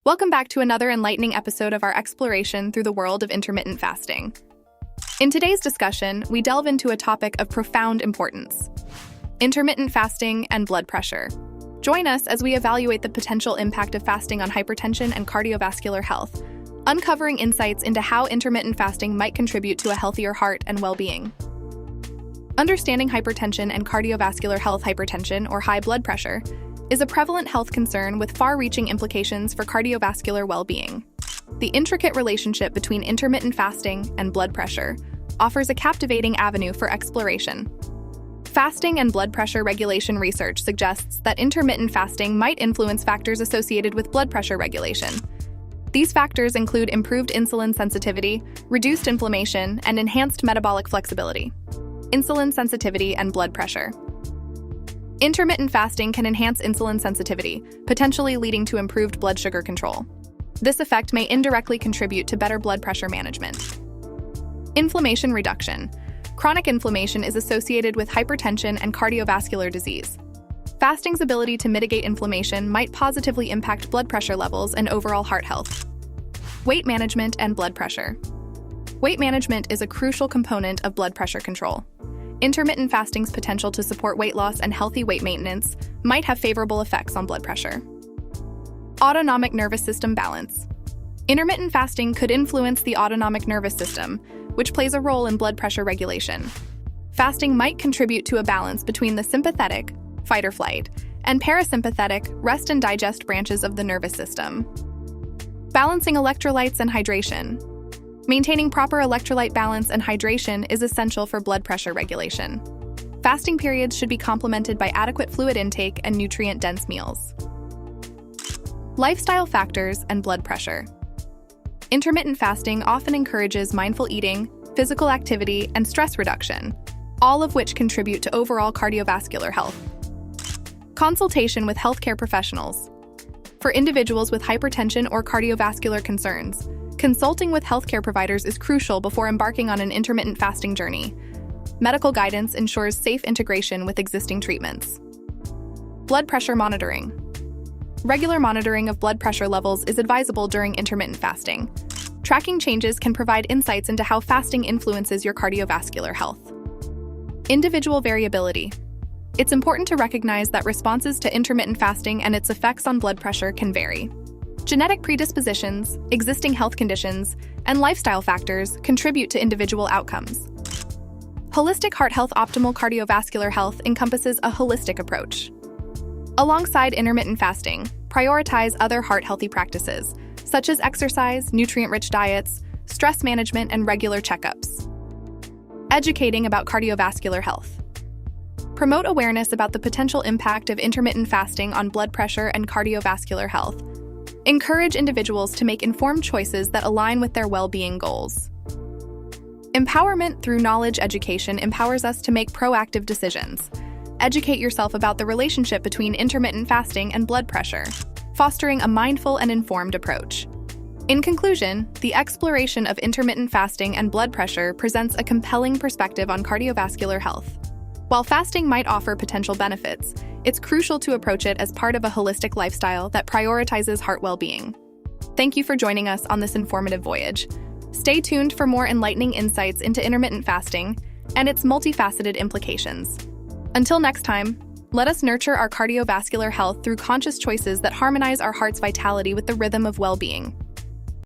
Welcome back to another enlightening episode of our exploration through the world of intermittent fasting. In today's discussion, we delve into a topic of profound importance: intermittent fasting and blood pressure. Join us as we evaluate the potential impact of fasting on hypertension and cardiovascular health, uncovering insights into how intermittent fasting might contribute to a healthier heart and well-being. Understanding hypertension and cardiovascular health. Hypertension, or high blood pressure, is a prevalent health concern with far-reaching implications for cardiovascular well-being. The intricate relationship between intermittent fasting and blood pressure offers a captivating avenue for exploration. Fasting and blood pressure regulation research suggests that intermittent fasting might influence factors associated with blood pressure regulation. These factors include improved insulin sensitivity, reduced inflammation, and enhanced metabolic flexibility. Insulin sensitivity and blood pressure. Intermittent fasting can enhance insulin sensitivity, potentially leading to improved blood sugar control. This effect may indirectly contribute to better blood pressure management. Inflammation reduction. Chronic inflammation is associated with hypertension and cardiovascular disease. Fasting's ability to mitigate inflammation might positively impact blood pressure levels and overall heart health. Weight management and blood pressure. Weight management is a crucial component of blood pressure control. Intermittent fasting's potential to support weight loss and healthy weight maintenance might have favorable effects on blood pressure. Autonomic nervous system balance. Intermittent fasting could influence the autonomic nervous system, which plays a role in blood pressure regulation. Fasting might contribute to a balance between the sympathetic, fight or flight, and parasympathetic, rest and digest branches of the nervous system. Balancing electrolytes and hydration. Maintaining proper electrolyte balance and hydration is essential for blood pressure regulation. Fasting periods should be complemented by adequate fluid intake and nutrient-dense meals. Lifestyle factors and blood pressure. Intermittent fasting often encourages mindful eating, physical activity, and stress reduction, all of which contribute to overall cardiovascular health. Consultation with healthcare professionals. For individuals with hypertension or cardiovascular concerns, consulting with healthcare providers is crucial before embarking on an intermittent fasting journey. Medical guidance ensures safe integration with existing treatments. Blood pressure monitoring. Regular monitoring of blood pressure levels is advisable during intermittent fasting. Tracking changes can provide insights into how fasting influences your cardiovascular health. Individual variability. It's important to recognize that responses to intermittent fasting and its effects on blood pressure can vary. Genetic predispositions, existing health conditions, and lifestyle factors contribute to individual outcomes. Holistic heart health. Optimal cardiovascular health encompasses a holistic approach. Alongside intermittent fasting, prioritize other heart-healthy practices, such as exercise, nutrient-rich diets, stress management, and regular checkups. Educating about cardiovascular health. Promote awareness about the potential impact of intermittent fasting on blood pressure and cardiovascular health. Encourage individuals to make informed choices that align with their well-being goals. Empowerment through knowledge. Education empowers us to make proactive decisions. Educate yourself about the relationship between intermittent fasting and blood pressure, fostering a mindful and informed approach. In conclusion, the exploration of intermittent fasting and blood pressure presents a compelling perspective on cardiovascular health. While fasting might offer potential benefits, it's crucial to approach it as part of a holistic lifestyle that prioritizes heart well-being. Thank you for joining us on this informative voyage. Stay tuned for more enlightening insights into intermittent fasting and its multifaceted implications. Until next time, let us nurture our cardiovascular health through conscious choices that harmonize our heart's vitality with the rhythm of well-being.